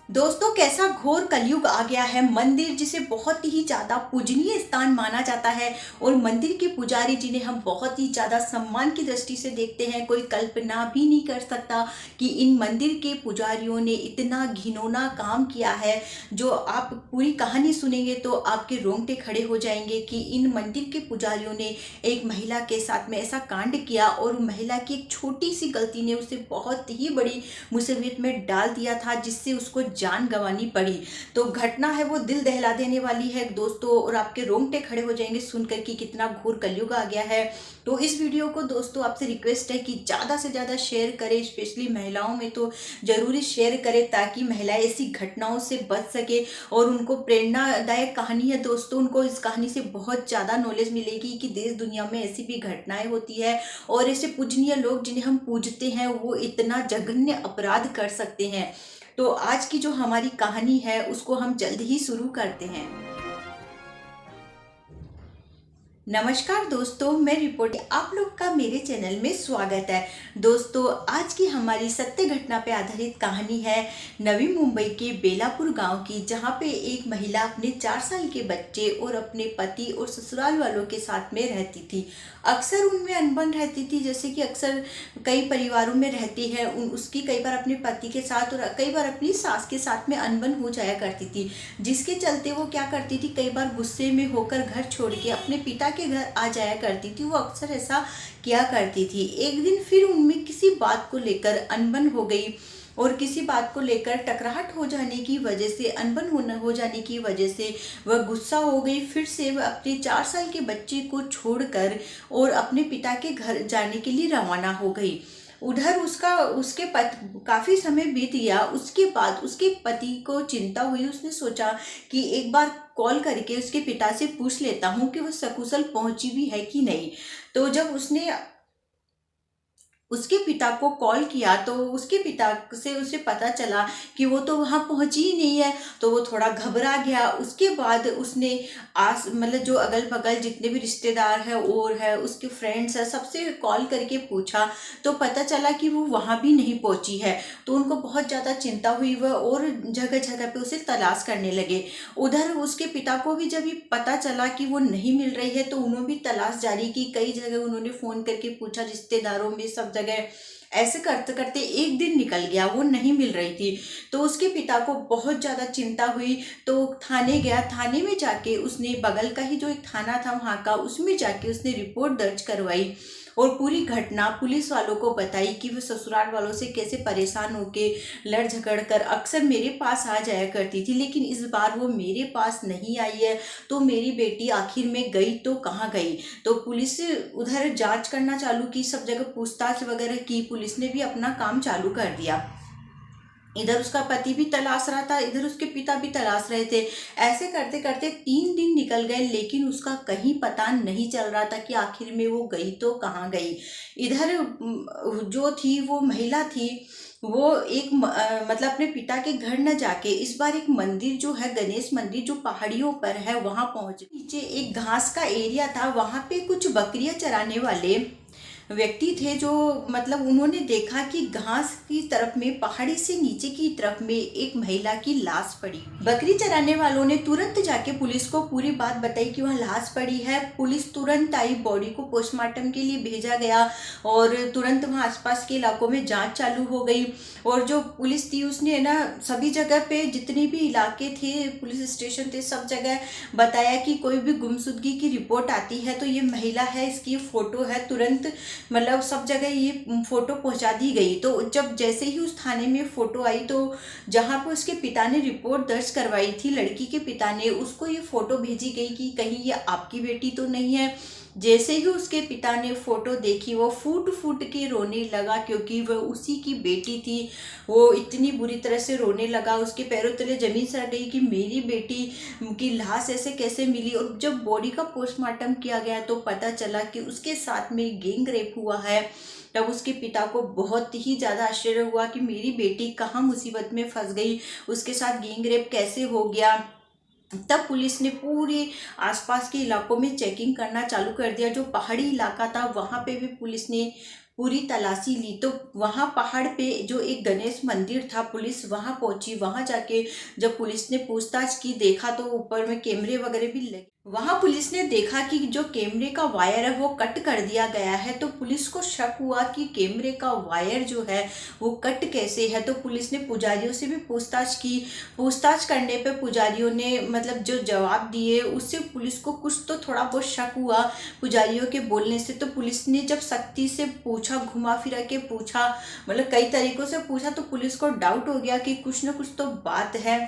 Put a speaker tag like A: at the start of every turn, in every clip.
A: दोस्तों, कैसा घोर कलयुग आ गया है। मंदिर जिसे बहुत ही ज्यादा पूजनीय स्थान माना जाता है और मंदिर के पुजारी जिन्हें हम बहुत ही ज्यादा सम्मान की दृष्टि से देखते हैं, कोई कल्पना भी नहीं कर सकता कि इन मंदिर के पुजारियों ने इतना घिनौना काम किया है। जो आप पूरी कहानी सुनेंगे तो आपके रोंगटे खड़े हो जाएंगे कि इन मंदिर के पुजारियों ने एक महिला के साथ में ऐसा कांड किया और महिला की एक छोटी सी गलती ने उसे बहुत ही बड़ी मुसीबत में डाल दिया था, जिससे उसको जान गंवानी पड़ी। तो घटना है वो दिल दहला देने वाली है दोस्तों, और आपके रोंगटे खड़े हो जाएंगे सुनकर कि कितना घोर कलयुग आ गया है। तो इस वीडियो को दोस्तों आपसे रिक्वेस्ट है कि ज़्यादा से ज़्यादा शेयर करें, स्पेशली महिलाओं में तो ज़रूरी शेयर करें ताकि महिलाएं ऐसी घटनाओं से बच सके। और उनको प्रेरणादायक कहानी है दोस्तों, उनको इस कहानी से बहुत ज़्यादा नॉलेज मिलेगी कि देश दुनिया में ऐसी भी घटनाएं होती है और ऐसे पूजनीय लोग जिन्हें हम पूजते हैं वो इतना जघन्य अपराध कर सकते हैं। तो आज की जो हमारी कहानी है उसको हम जल्द ही शुरू करते हैं। नमस्कार दोस्तों, मैं रिपोर्ट आप लोग का मेरे चैनल में स्वागत है। दोस्तों, आज की हमारी सत्य घटना पे आधारित कहानी है नवी मुंबई के बेलापुर गांव की, जहां पे एक महिला अपने 4 साल के बच्चे और अपने पति और ससुराल वालों के साथ में रहती थी। अक्सर उनमें अनबन रहती थी, जैसे कि अक्सर कई परिवारों में रहती है। उसकी कई बार अपने पति के साथ और कई बार अपनी सास के साथ में अनबन हो जाया करती थी, जिसके चलते वो क्या करती थी, कई बार गुस्से में होकर घर छोड़ के अपने पिता के घर आ जाया करती थी। वो अक्सर ऐसा किया करती थी। एक दिन फिर उनमें किसी बात को लेकर अनबन हो गई और किसी बात को लेकर टकराहट हो जाने की वजह से, अनबन हो जाने की वजह से वह गुस्सा हो गई। फिर से वह अपने 4 साल के बच्चे को छोड़कर और अपने पिता के घर जाने के लिए रवाना हो गई। उधर उसके काफी समय बीत गया। उसके बाद उसके पति को चिंता हुई। उसने सोचा कि एक बार कॉल करके उसके पिता से पूछ लेता हूँ कि वह सकुशल पहुंची भी है कि नहीं। तो जब उसने उसके पिता को कॉल किया तो उसके पिता से उसे पता चला कि वो तो वहाँ पहुंची ही नहीं है। तो वो थोड़ा घबरा गया। उसके बाद उसने मतलब जो अगल बगल जितने भी रिश्तेदार है और है उसके फ्रेंड्स है, सबसे कॉल करके पूछा तो पता चला कि वो वहाँ भी नहीं पहुंची है। तो उनको बहुत ज़्यादा चिंता हुई। वह और जगह जगह पे उसे तलाश करने लगे। उधर उसके पिता को भी जब ये पता चला कि वो नहीं मिल रही है तो उन्होंने भी तलाश जारी की। कई जगह उन्होंने फ़ोन करके पूछा, रिश्तेदारों में, सब जगह। ऐसे करते करते एक दिन निकल गया, वो नहीं मिल रही थी। तो उसके पिता को बहुत ज़्यादा चिंता हुई। तो थाने गया। थाने में जाके उसने बगल का ही जो एक थाना था वहाँ का, उसमें जाके उसने रिपोर्ट दर्ज करवाई और पूरी घटना पुलिस वालों को बताई कि वो ससुराल वालों से कैसे परेशान होके लड़ झगड़ कर अक्सर मेरे पास आ जाया करती थी, लेकिन इस बार वो मेरे पास नहीं आई है। तो मेरी बेटी आखिर में गई तो कहाँ गई। तो पुलिस उधर जांच करना चालू की, सब जगह पूछताछ वगैरह की। पुलिस ने भी अपना काम चालू कर दिया। इधर उसका पति भी तलाश रहा था, इधर उसके पिता भी तलाश रहे थे। ऐसे करते करते 3 दिन निकल गए, लेकिन उसका कहीं पता नहीं चल रहा था कि आखिर में वो गई तो कहाँ गई। इधर जो थी वो महिला थी, वो मतलब अपने पिता के घर न जाके इस बार एक मंदिर जो है, गणेश मंदिर जो पहाड़ियों पर है, वहां पहुंच। नीचे एक घास का एरिया था, वहां पे कुछ बकरियां चराने वाले व्यक्ति थे, जो मतलब उन्होंने देखा कि घास की तरफ में, पहाड़ी से नीचे की तरफ में एक महिला की लाश पड़ी। बकरी चराने वालों ने तुरंत जाके पुलिस को पूरी बात बताई कि वहाँ लाश पड़ी है। पुलिस तुरंत आई, बॉडी को पोस्टमार्टम के लिए भेजा गया और तुरंत वहाँ आसपास के इलाकों में जांच चालू हो गई। और जो पुलिस थी उसने ना सभी जगह पे, जितने भी इलाके थे, पुलिस स्टेशन थे, सब जगह बताया कि कोई भी गुमशुदगी की रिपोर्ट आती है तो ये महिला है, इसकी फोटो है। तुरंत मतलब सब जगह ये फोटो पहुंचा दी गई। तो जब जैसे ही उस थाने में फोटो आई तो जहां पर उसके पिता ने रिपोर्ट दर्ज करवाई थी, लड़की के पिता ने, उसको ये फोटो भेजी गई कि कहीं ये आपकी बेटी तो नहीं है। जैसे ही उसके पिता ने फोटो देखी वो फूट फूट के रोने लगा, क्योंकि वह उसी की बेटी थी। वो इतनी बुरी तरह से रोने लगा, उसके पैरों तले जमीन सड़ गई कि मेरी बेटी की लाश ऐसे कैसे मिली। और जब बॉडी का पोस्टमार्टम किया गया तो पता चला कि उसके साथ में गैंग रेप हुआ है। तब उसके पिता को बहुत ही ज़्यादा आश्चर्य हुआ कि मेरी बेटी कहाँ मुसीबत में फंस गई, उसके साथ गैंग रेप कैसे हो गया। तब पुलिस ने पूरे आसपास के इलाकों में चेकिंग करना चालू कर दिया। जो पहाड़ी इलाका था वहाँ पे भी पुलिस ने पूरी तलाशी ली। तो वहाँ पहाड़ पे जो एक गणेश मंदिर था, पुलिस वहाँ पहुंची। वहाँ जाके जब पुलिस ने पूछताछ की, देखा तो ऊपर में कैमरे वगैरह भी लगे। वहाँ पुलिस ने देखा कि जो कैमरे का वायर है वो कट कर दिया गया है। तो पुलिस को शक हुआ कि कैमरे का वायर जो है वो कट कैसे है। तो पुलिस ने पुजारियों से भी पूछताछ की। पूछताछ करने पे पुजारियों ने मतलब जो जवाब दिए उससे पुलिस को कुछ तो थोड़ा बहुत शक हुआ पुजारियों के बोलने से। तो पुलिस ने जब सख्ती से पूछा, घुमा फिरा के पूछा, मतलब कई तरीकों से पूछा, तो पुलिस को डाउट हो गया कि कुछ ना कुछ तो बात है।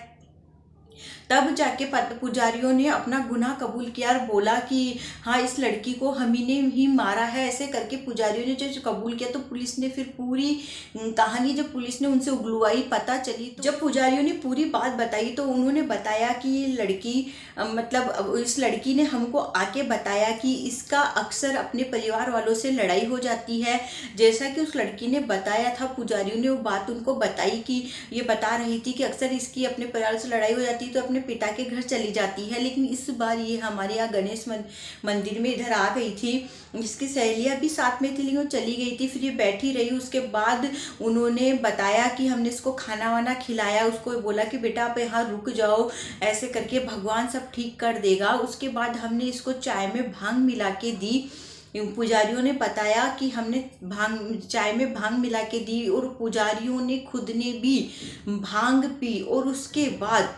A: तब जाके पुजारियों ने अपना गुनाह कबूल किया और बोला कि हाँ, इस लड़की को हम ही ने ही मारा है। ऐसे करके पुजारियों ने जो कबूल किया। तो पुलिस ने फिर पूरी कहानी जब पुलिस ने उनसे उगलवाई, पता चली, तो जब पुजारियों ने पूरी बात बताई तो उन्होंने बताया कि ये लड़की मतलब इस लड़की ने हमको आके बताया कि इसका अक्सर अपने परिवार वालों से लड़ाई हो जाती है। जैसा कि उस लड़की ने बताया था, पुजारियों ने वो बात उनको बताई कि ये बता रही थी कि अक्सर इसकी अपने परिवार से लड़ाई हो जाती है तो अपने पिता के घर चली जाती है। लेकिन इस बार ये हमारे यहाँ गणेश मंदिर में इधर आ गई थी। इसकी सहेलियाँ भी साथ में थी, लेकिन वो चली गई थी। फिर ये बैठी रही। उसके बाद उन्होंने बताया कि हमने इसको खाना वाना खिलाया, उसको बोला कि बेटा आप यहाँ रुक जाओ, ऐसे करके भगवान सब ठीक कर देगा। उसके बाद हमने इसको चाय में भांग मिला के दी। पुजारियों ने बताया कि हमने चाय में भांग मिला के दी और पुजारियों ने खुद ने भी भांग पी और उसके बाद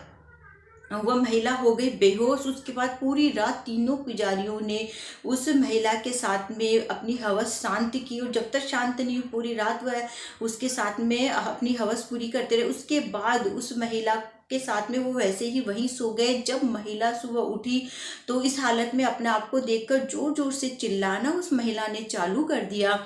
A: वह महिला हो गई बेहोश। उसके बाद पूरी रात तीनों पुजारियों ने उस महिला के साथ में अपनी हवस शांत की और जब तक शांत नहीं हुई पूरी रात वह उसके साथ में अपनी हवस पूरी करते रहे। उसके बाद उस महिला के साथ में वो वैसे ही वहीं सो गए। जब महिला सुबह उठी तो इस हालत में अपने आप को देखकर जोर जोर से चिल्लाना उस महिला ने चालू कर दिया।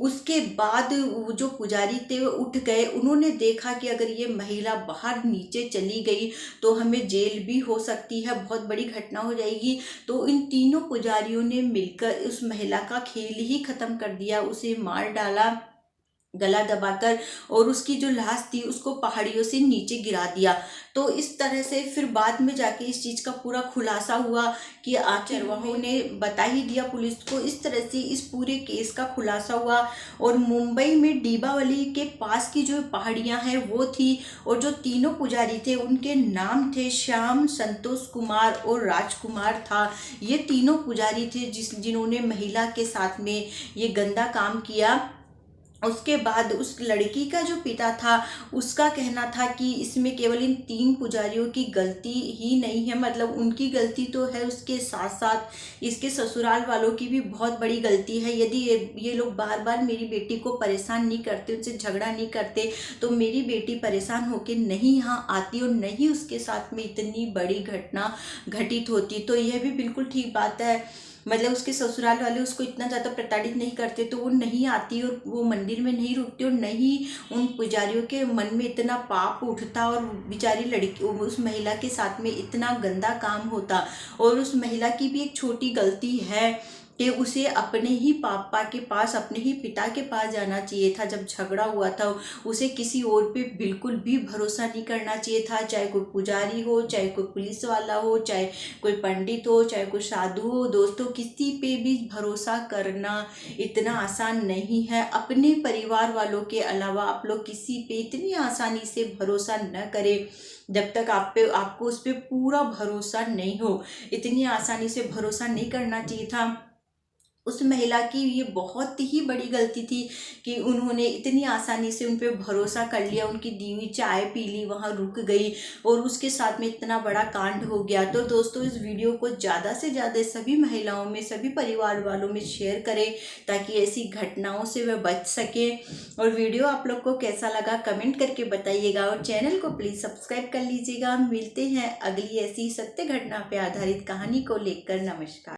A: उसके बाद वो जो पुजारी थे वो उठ गए। उन्होंने देखा कि अगर ये महिला बाहर नीचे चली गई तो हमें जेल भी हो सकती है, बहुत बड़ी घटना हो जाएगी। तो इन तीनों पुजारियों ने मिलकर उस महिला का खेल ही खत्म कर दिया, उसे मार डाला गला दबाकर और उसकी जो लाश थी उसको पहाड़ियों से नीचे गिरा दिया। तो इस तरह से फिर बाद में जाके इस चीज़ का पूरा खुलासा हुआ कि आखिर चरवाहों ने बता ही दिया पुलिस को। इस तरह से इस पूरे केस का खुलासा हुआ। और मुंबई में दीपावली के पास की जो पहाड़ियाँ हैं वो थी और जो तीनों पुजारी थे उनके नाम थे श्याम, संतोष कुमार और राजकुमार था। ये तीनों पुजारी थे जिन्होंने महिला के साथ में ये गंदा काम किया। उसके बाद उस लड़की का जो पिता था उसका कहना था कि इसमें केवल इन तीन पुजारियों की गलती ही नहीं है, मतलब उनकी गलती तो है, उसके साथ साथ इसके ससुराल वालों की भी बहुत बड़ी गलती है। यदि ये लोग बार बार मेरी बेटी को परेशान नहीं करते, उनसे झगड़ा नहीं करते तो मेरी बेटी परेशान होकर नहीं यहाँ आती और नहीं उसके साथ में इतनी बड़ी घटना घटित होती। तो यह भी बिल्कुल ठीक बात है, मतलब उसके ससुराल वाले उसको इतना ज़्यादा प्रताड़ित नहीं करते तो वो नहीं आती और वो मंदिर में नहीं रुकती और नहीं उन पुजारियों के मन में इतना पाप उठता और बेचारी लड़की उस महिला के साथ में इतना गंदा काम होता। और उस महिला की भी एक छोटी गलती है कि उसे अपने ही पापा के पास, अपने ही पिता के पास जाना चाहिए था। जब झगड़ा हुआ था उसे किसी और पे बिल्कुल भी भरोसा नहीं करना चाहिए था, चाहे कोई पुजारी हो, चाहे कोई पुलिस वाला हो, चाहे कोई पंडित हो, चाहे कोई साधु हो। दोस्तों, किसी पे भी भरोसा करना इतना आसान नहीं है। अपने परिवार वालों के अलावा आप लोग किसी पे इतनी आसानी से भरोसा न करें जब तक आपको उस पर पूरा भरोसा नहीं हो। इतनी आसानी से भरोसा नहीं करना चाहिए था। उस महिला की ये बहुत ही बड़ी गलती थी कि उन्होंने इतनी आसानी से उन पर भरोसा कर लिया, उनकी दी हुई चाय पी ली, वहाँ रुक गई और उसके साथ में इतना बड़ा कांड हो गया। तो दोस्तों, इस वीडियो को ज़्यादा से ज़्यादा सभी महिलाओं में, सभी परिवार वालों में शेयर करें ताकि ऐसी घटनाओं से वह बच सके। और वीडियो आप लोग को कैसा लगा कमेंट करके बताइएगा और चैनल को प्लीज़ सब्सक्राइब कर लीजिएगा। मिलते हैं अगली ऐसी सत्य घटना पर आधारित कहानी को लेकर। नमस्कार।